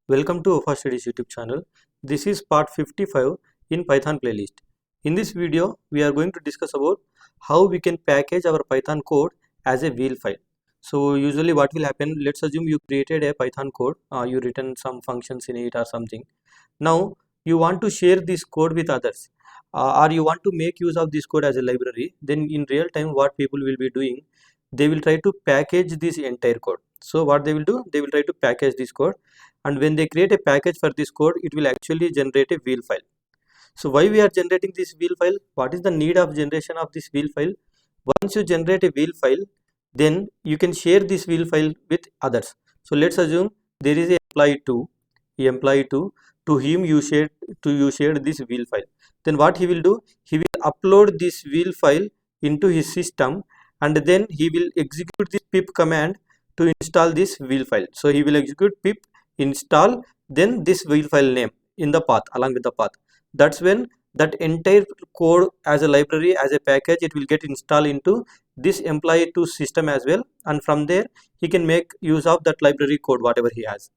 Welcome to Ofa Studies YouTube channel. This is part 55 in Python playlist. In this video, we are going to discuss about how we can package our Python code as a wheel file. So usually what will happen, let's assume you created a Python code, you written some functions in it or something. Now you want to share this code with others or you want to make use of this code as a library. Then in real time what people will be doing, they will try to package this entire code. So what they will do, they will try to package this code, and when they create a package for this code, it will actually generate a wheel file. So why we are generating this wheel file? What is the need of generation of this wheel file? Once you generate a wheel file, then you can share this wheel file with others. So let's assume there is a employee 2, to him you shared this wheel file. Then what he will do, he will upload this wheel file into his system, and then he will execute this pip command to install this wheel file. So he will execute pip install, then this wheel file name in the path, along with the path. That's when that entire code as a library, as a package, it will get installed into this employee 2 system as well, and from there he can make use of that library code whatever he has.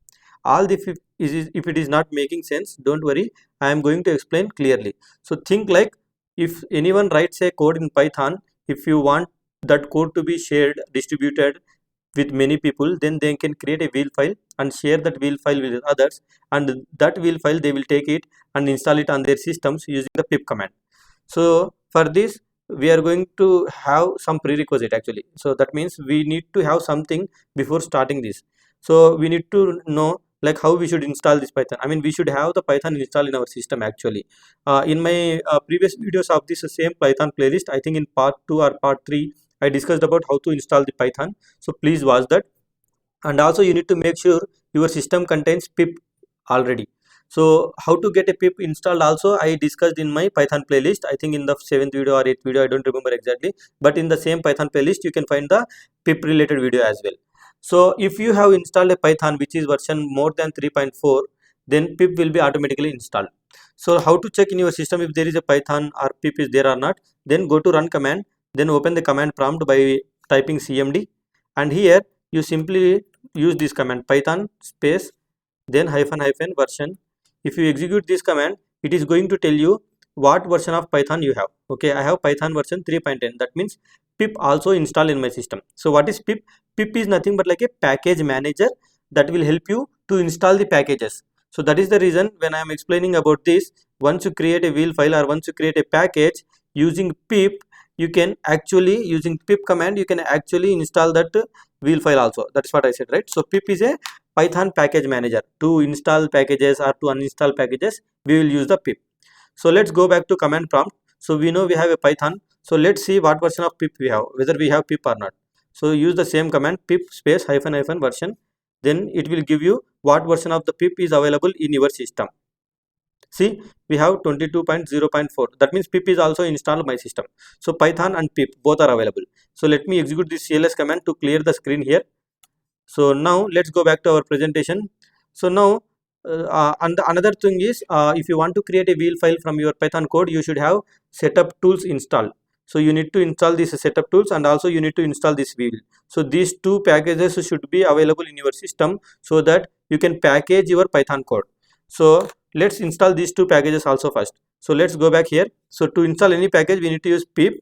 All the if it is not making sense, don't worry, I am going to explain clearly. So think like, if anyone writes a code in Python, if you want that code to be shared, distributed with many people, then they can create a wheel file and share that wheel file with others, and that wheel file they will take it and install it on their systems using the pip command. So for this we are going to have some prerequisite actually. So that means we need to have something before starting this. So we need to know like how we should install this Python. I mean, we should have the Python installed in our system actually. In my previous videos of this same Python playlist, I think in part 2 or part 3, I discussed about how to install the Python. So please watch that. And also you need to make sure your system contains pip already. So how to get a pip installed also I discussed in my Python playlist, I think in the 7th video or 8th video, I don't remember exactly, but in the same Python playlist you can find the pip related video as well. So if you have installed a Python which is version more than 3.4, then pip will be automatically installed. So how to check in your system if there is a Python or pip is there or not? Then go to run command, then open the command prompt by typing cmd, and here you simply use this command python space then hyphen version. If you execute this command, it is going to tell you what version of Python you have. Okay, I have Python version 3.10. that means pip also installed in my system. So what is pip? Pip is nothing but like a package manager that will help you to install the packages. So that is the reason when I am explaining about this, once you create a wheel file or once you create a package using pip, you can actually, using pip command, you can actually install that wheel file also. That's what I said, right? So pip is a Python package manager. To install packages or to uninstall packages, we will use the pip. So let's go back to command prompt. So we know we have a Python. So let's see what version of pip we have, whether we have pip or not. So use the same command pip space hyphen version. Then it will give you what version of the pip is available in your system. See, we have 22.0.4. that means pip is also installed my system. So Python and pip both are available. So let me execute this cls command to clear the screen here. So now let's go back to our presentation. So now and another thing is, if you want to create a wheel file from your Python code, you should have setup tools installed. So you need to install this setup tools, and also you need to install this wheel. So these two packages should be available in your system so that you can package your Python code. So let's install these two packages also first. So let's go back here. So to install any package, we need to use pip,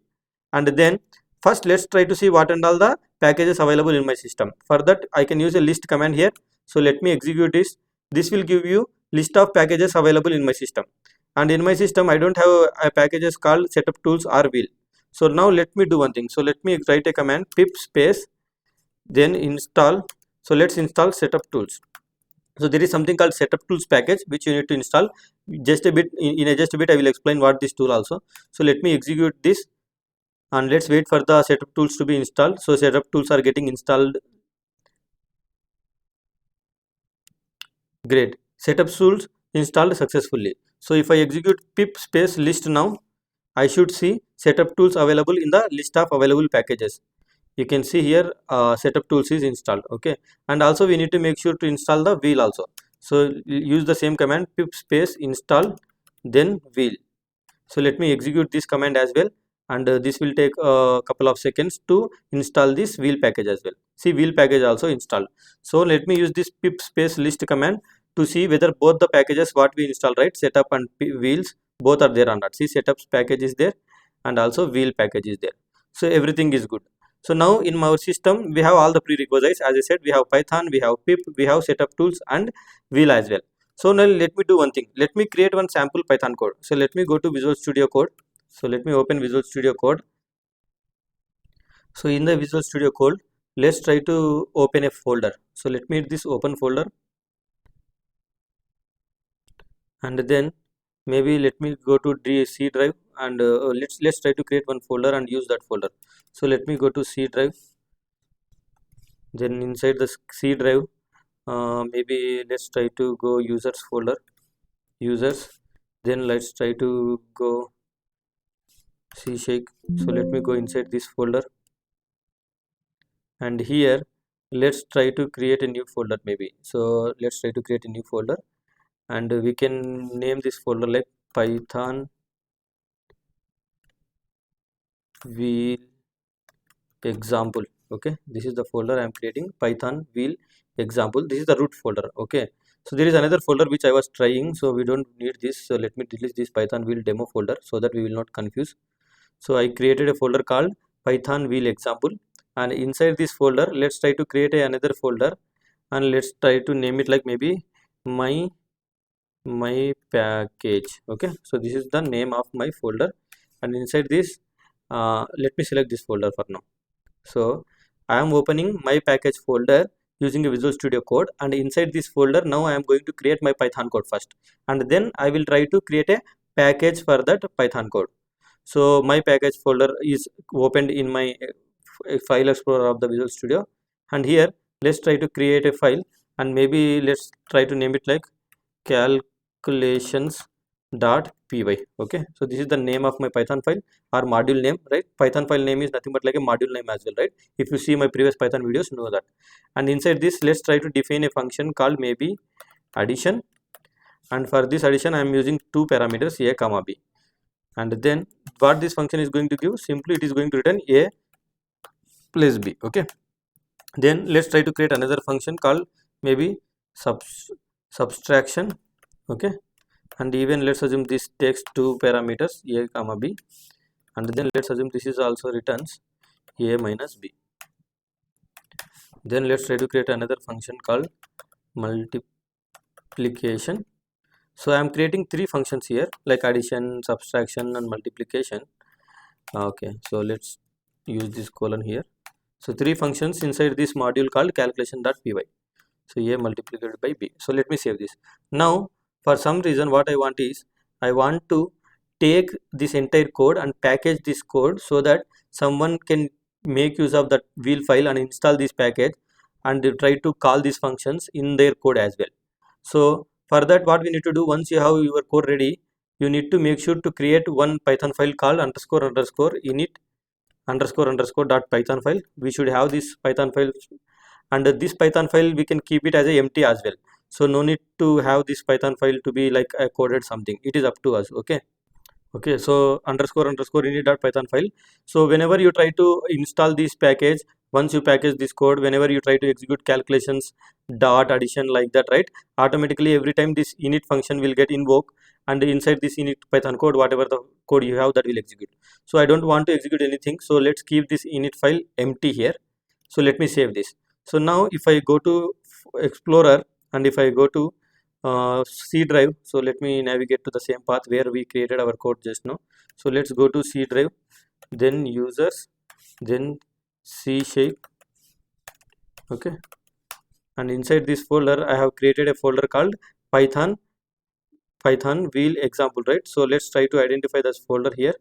and then first let's try to see what and all the packages available in my system. For that I can use a list command here. So let me execute this. This will give you list of packages available in my system, and in my system I don't have a packages called setup tools or wheel. So now let me do one thing. So let me write a command pip space then install. So let's install setup tools. So there is something called setup tools package which you need to install. Just a bit in just a bit I will explain what this tool also. So let me execute this, and let's wait for the setup tools to be installed. So setup tools are getting installed. Great, setup tools installed successfully. So if I execute pip space list now, I should see setup tools available in the list of available packages. You can see here setup tools is installed. Okay, and also we need to make sure to install the wheel also. So use the same command pip space install then wheel. So let me execute this command as well, and this will take a couple of seconds to install this wheel package as well. See, wheel package also installed. So let me use this pip space list command to see whether both the packages what we install, right, setup and wheels, both are there or not. See, setups package is there and also wheel package is there. So everything is good. So now in our system we have all the prerequisites. As I said, we have Python, we have pip, we have setup tools and wheel as well. So now let me do one thing. Let me create one sample Python code. So let me go to Visual Studio Code. So let me open Visual Studio Code. So in the Visual Studio Code, let's try to open a folder. So let me hit this open folder, and then maybe let me go to C drive, and let's try to create one folder and use that folder. So let me go to C drive. Then inside the C drive, maybe let's try to go users folder, users. Then let's try to go C shake. So let me go inside this folder, and here let's try to create a new folder maybe. So let's try to create a new folder, and we can name this folder like Python wheel example. Okay, this is the folder I am creating, Python wheel example. This is the root folder. Okay, so there is another folder which I was trying, so we don't need this. So let me delete this Python wheel demo folder so that we will not confuse. So I created a folder called Python wheel example, and inside this folder let's try to create another folder, and let's try to name it like maybe my package. Okay, so this is the name of my folder, and inside this let me select this folder for now. So I am opening my package folder using a Visual Studio Code, and inside this folder now I am going to create my Python code first, and then I will try to create a package for that Python code. So my package folder is opened in my file explorer of the Visual Studio, and here let's try to create a file, and maybe let's try to name it like calculations.py. okay, so this is the name of my Python file or module name, right? Python file name is nothing but like a module name as well, right? If you see my previous Python videos, you know that. And inside this let's try to define a function called maybe addition, and for this addition I am using two parameters, a comma b, and then what this function is going to give, simply it is going to return a plus b. okay, then let's try to create another function called maybe subtraction. okay, and even let's assume this takes two parameters, a comma b, and then let's assume this is also returns a minus b. Then let's try to create another function called multiplication. So I am creating three functions here like addition, subtraction and multiplication. Okay, so let's use this colon here. So three functions inside this module called calculation.py. So a multiplied by b. So let me save this. Now for some reason what I want is, I want to take this entire code and package this code so that someone can make use of that wheel file and install this package and they try to call these functions in their code as well. So for that what we need to do, once you have your code ready, you need to make sure to create one Python file called init dot Python file. We should have this Python file, and this Python file we can keep it as a empty as well. So no need to have this Python file to be like a coded something. It is up to us. Okay, so init.python file. So whenever you try to install this package, once you package this code, whenever you try to execute calculations dot addition like that, right, automatically every time this init function will get invoked, and inside this init Python code, whatever the code you have, that will execute. So I don't want to execute anything, so let's keep this init file empty here. So let me save this. So now if I go to Explorer and if I go to C drive, so let me navigate to the same path where we created our code just now. So let's go to C drive, then users, then C shape. Okay, and inside this folder I have created a folder called Python wheel example, right? So let's try to identify this folder here.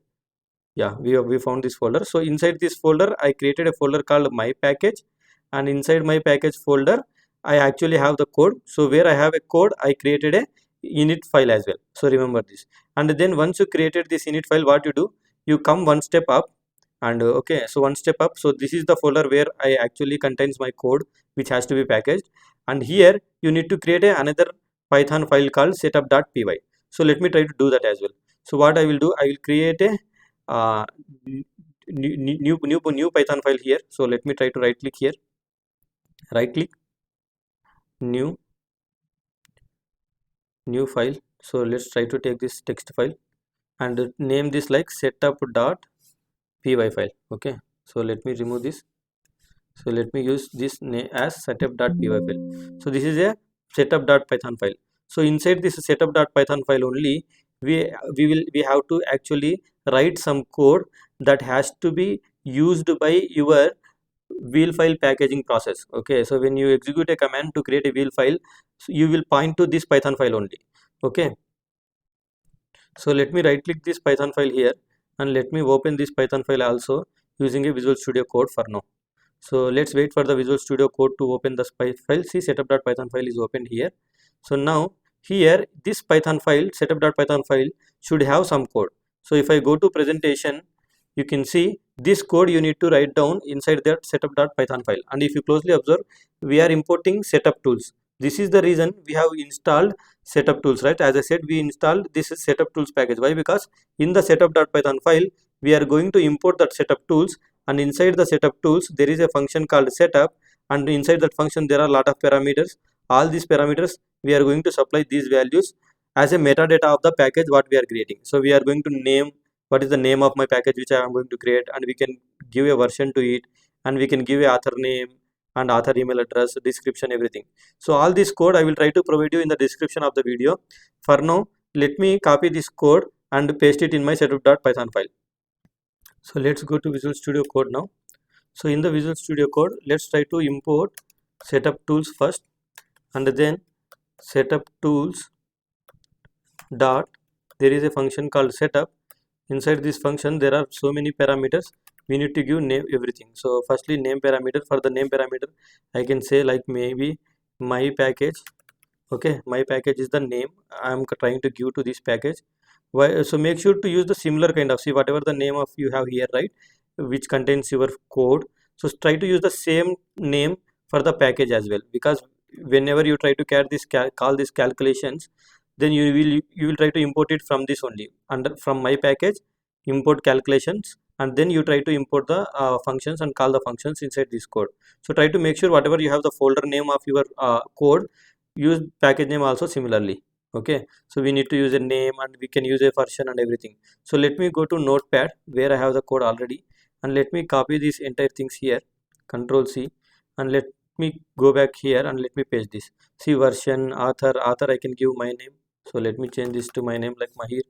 Yeah, we found this folder. So inside this folder I created a folder called my package, and inside my package folder I actually have the code. So where I have a code, I created a init file as well. So remember this. And then once you created this init file, what you do, you come one step up, and okay, so one step up. So this is the folder where I actually contains my code which has to be packaged, and here you need to create another Python file called setup.py. So let me try to do that as well. So what I will do, I will create a new Python file here. So let me try to right click here, right click, new, new file. So let's try to take this text file and name this like setup.py file. Okay, so let me remove this. So let me use this name as setup.py file. So this is a setup.python file. So inside this setup.python file only, we have to actually write some code that has to be used by your wheel file packaging process. Okay, so when you execute a command to create a wheel file, so you will point to this Python file only. Okay, so let me right click this Python file here and let me open this Python file also using a Visual Studio Code for now. So let's wait for the Visual Studio Code to open the file. See, setup.python file is opened here. So now here this Python file, setup.python file, should have some code. So if I go to presentation, you can see this code you need to write down inside that setup.python file. And if you closely observe, we are importing setup tools. This is the reason we have installed setup tools, right? As I said, we installed this setup tools package. Why? Because in the setup.python file, we are going to import that setup tools, and inside the setup tools there is a function called setup, and inside that function there are a lot of parameters. All these parameters we are going to supply these values as a metadata of the package what we are creating. So we are going to name what is the name of my package which I am going to create, and we can give a version to it, and we can give a author name and author email address, description, everything. So all this code I will try to provide you in the description of the video. For now, let me copy this code and paste it in my setup.python file. So let's go to Visual Studio Code now. So in the Visual Studio Code, let's try to import setup tools first, and then setup tools dot, there is a function called setup. Inside this function there are so many parameters, we need to give name everything. So firstly, name parameter. For the name parameter I can say like maybe my package. Okay, my package is the name I am trying to give to this package. Why? So make sure to use the similar kind of, see, whatever the name of you have here, right, which contains your code, so try to use the same name for the package as well, because whenever you try to call these calculations, then you will try to import it from this only, under from my package import calculations, and then you try to import the functions and call the functions inside this code. So try to make sure whatever you have the folder name of your code, use package name also similarly. Okay, so we need to use a name, and we can use a version and everything. So let me go to notepad where I have the code already, and let me copy these entire things here, Control C, and let me go back here and let me paste this. See, version, author I can give my name. So let me change this to my name like Mahir,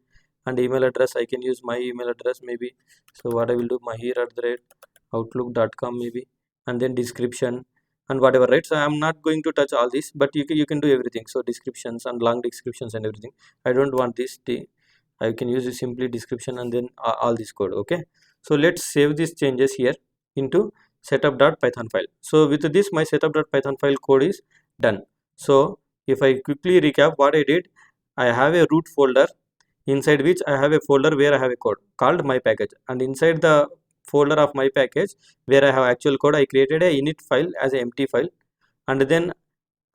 and email address I can use my email address maybe. So what I will do, mahir@outlook.com maybe, and then description and whatever, right? So I'm not going to touch all this, but you can do everything. So descriptions and long descriptions and everything, I don't want this. I can use it simply description and then all this code. Okay, so let's save these changes here into setup.python file. So with this, my setup.python file code is done. So if I quickly recap what I did, I have a root folder inside which I have a folder where I have a code called my package, and inside the folder of my package where I have actual code, I created a init file as an empty file, and then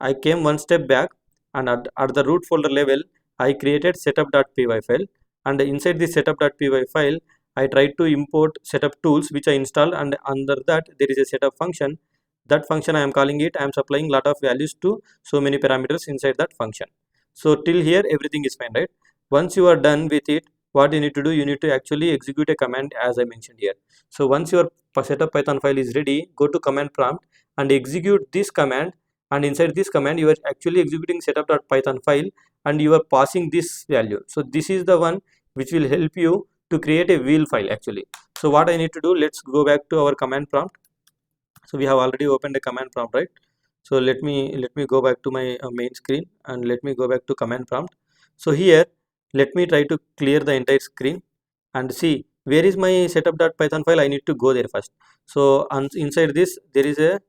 I came one step back, and at the root folder level I created setup.py file, and inside this setup.py file I tried to import setup tools which I installed, and under that there is a setup function. That function I am calling it, I am supplying lot of values to so many parameters inside that function. So till here everything is fine, right? Once you are done with it, what you need to do, you need to actually execute a command as I mentioned here. So once your setup Python file is ready, go to command prompt and execute this command, and inside this command you are actually executing setup.python file, and you are passing this value. So this is the one which will help you to create a wheel file actually. So what I need to do, let's go back to our command prompt. So we have already opened a command prompt, right? So let me go back to my main screen, and let me go back to command prompt. So here let me try to clear the entire screen and see where is my setup.python file. I need to go there first. So inside this there is a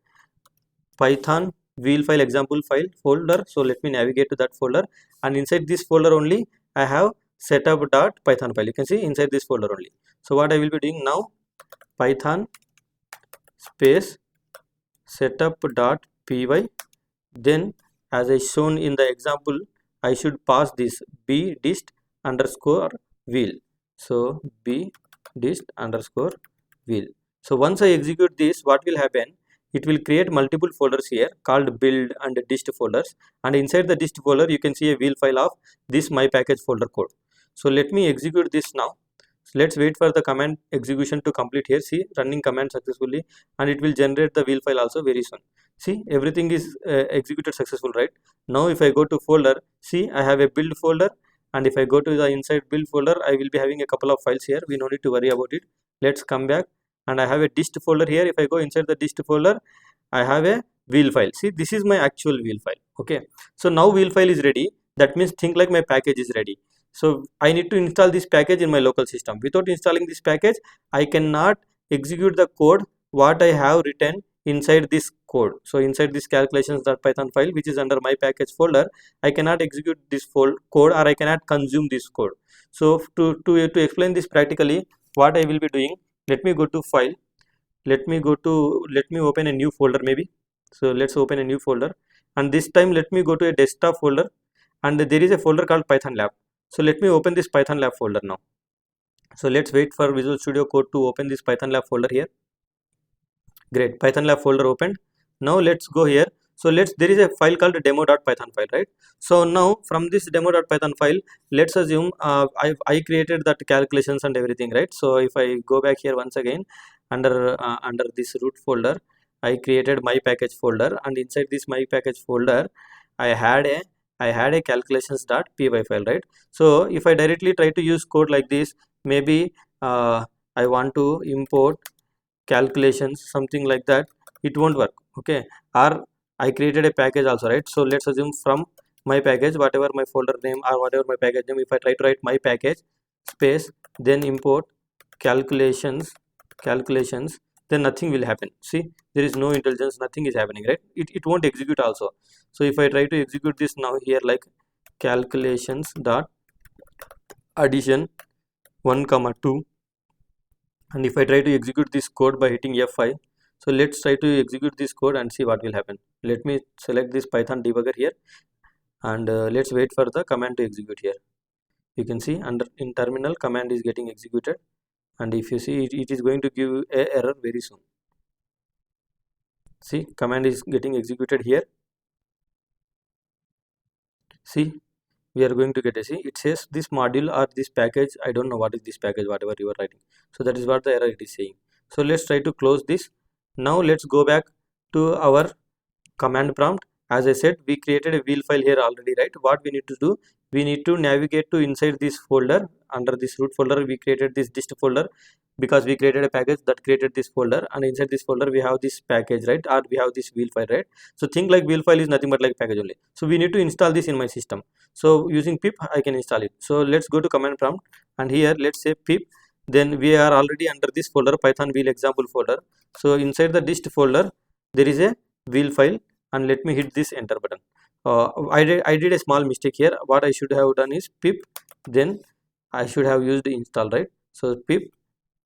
Python wheel file example file folder. So let me navigate to that folder, and inside this folder only I have setup.python file. You can see inside this folder only. So what I will be doing now, Python space setup.py, then as I shown in the example, I should pass this bdist underscore wheel. So bdist underscore wheel. So once I execute this, what will happen, it will create multiple folders here called build and dist folders, and inside the dist folder you can see a wheel file of this my package folder code. So let me execute this now. So let's wait for the command execution to complete here. See, running command successfully, and it will generate the wheel file also very soon. See, everything is executed successful, right? Now if I go to folder, see, I have a build folder, and if I go to the inside build folder, I will be having a couple of files here. We no need to worry about it. Let's come back, and I have a dist folder here. If I go inside the dist folder, I have a wheel file. See, this is my actual wheel file. Okay, so now wheel file is ready. That means think like my package is ready. So I need to install this package in my local system. Without installing this package, I cannot execute the code what I have written inside this code. So inside this calculations.python file, which is under my package folder, I cannot execute this code, or I cannot consume this code. So to explain this practically, what I will be doing, let me go to file, let me open a new folder maybe. So let's open a new folder, and this time let me go to a desktop folder, and there is a folder called Python lab. So let me open this Python lab folder now. So let's wait for Visual Studio Code to open this Python lab folder here. Great, Python lab folder opened. Now let's go here. So there is a file called demo.python file, right? So now from this demo.python file, let's assume I created that calculations and everything, right? So if I go back here once again, under this root folder, I created my package folder, and inside this my package folder, I had a calculations.py file, right? So if I directly try to use code like this, maybe I want to import calculations, something like that, it won't work. Okay, or I created a package also, right? So let's assume from my package, whatever my folder name or whatever my package name, if I try to write my package space then import calculations, then nothing will happen. See, there is no intelligence, nothing is happening, right? It won't execute also. So if I try to execute this now here, like calculations dot addition 1,2, and if I try to execute this code by hitting F5, so let's try to execute this code and see what will happen. Let me select this Python debugger here, and let's wait for the command to execute here. You can see in terminal command is getting executed, and if you see it is going to give an error very soon. See, command is getting executed here. See, we are going to get a, see, it says this module or this package, I don't know what is this package, whatever you are writing. So that is what the error it is saying. So let's try to close this. Now let's go back to our command prompt. As I said, we created a wheel file here already, right? What we need to do, we need to navigate to inside this folder. Under this root folder, we created this dist folder because we created a package that created this folder, and inside this folder we have this package, right? Or we have this wheel file, right? So think like wheel file is nothing but like package only. So we need to install this in my system. So using pip I can install it. So let's go to command prompt, and here let's say pip, then we are already under this folder Python wheel example folder. So inside the dist folder there is a wheel file, and let me hit this enter button. I did a small mistake here. What I should have done is pip, then I should have used install, right? So pip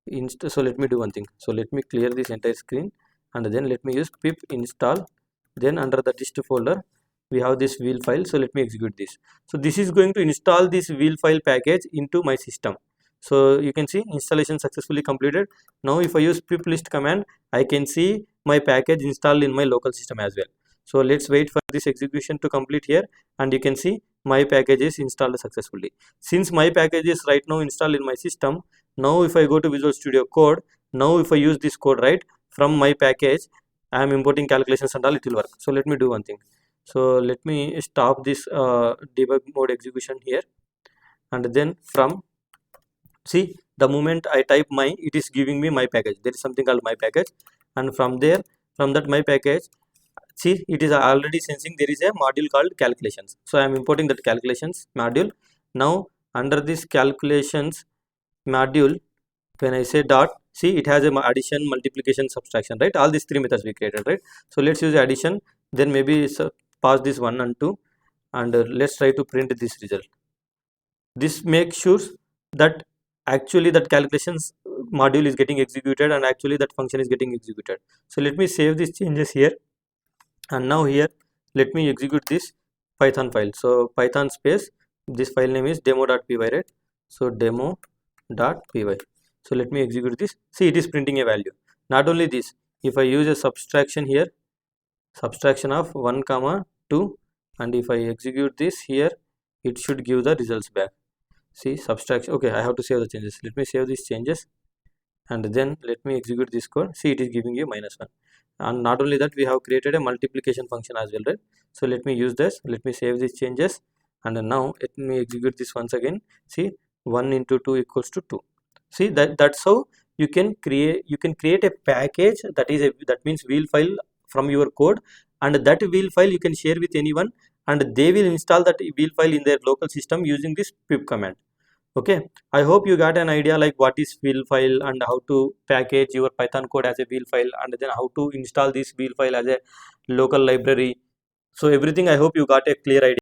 install. So let me do one thing. So let me clear this entire screen, and then let me use pip install. Then under the dist folder we have this wheel file. So let me execute this. So this is going to install this wheel file package into my system. So you can see installation successfully completed. Now if I use pip list command, I can see my package installed in my local system as well. So let's wait for this execution to complete here, and you can see my package is installed successfully. Since my package is right now installed in my system, now if I go to Visual Studio Code, now if I use this code right from my package, I am importing calculations and all, it will work. So let me do one thing. So let me stop this debug mode execution here, and then from, see, the moment I type my, it is giving me my package. There is something called my package, and from there, from that my package, see, it is already sensing there is a module called calculations. So I am importing that calculations module. Now under this calculations module, when I say dot, see, it has a addition, multiplication, subtraction, right? All these three methods we created, right? So let's use addition, then maybe pass this 1 and 2, and let's try to print this result. This makes sure that actually that calculations module is getting executed, and actually that function is getting executed. So let me save these changes here, and now here let me execute this Python file. So Python space, this file name is demo.py, right? So demo.py. So let me execute this. See, it is printing a value. Not only this, if I use a subtraction here, subtraction of 1 comma 2, and if I execute this here, it should give the results back. See, subtraction. Okay, I have to save the changes. Let me save these changes, and then let me execute this code. See, it is giving you -1. And not only that, we have created a multiplication function as well, right? So let me use this. Let me save these changes, and now let me execute this once again. See, 1 into 2 equals to 2. See, that's how you can create a package that means wheel file from your code, and that wheel file you can share with anyone, and they will install that wheel file in their local system using this pip command. Okay, I hope you got an idea like what is wheel file and how to package your Python code as a wheel file, and then how to install this wheel file as a local library. So everything, I hope you got a clear idea.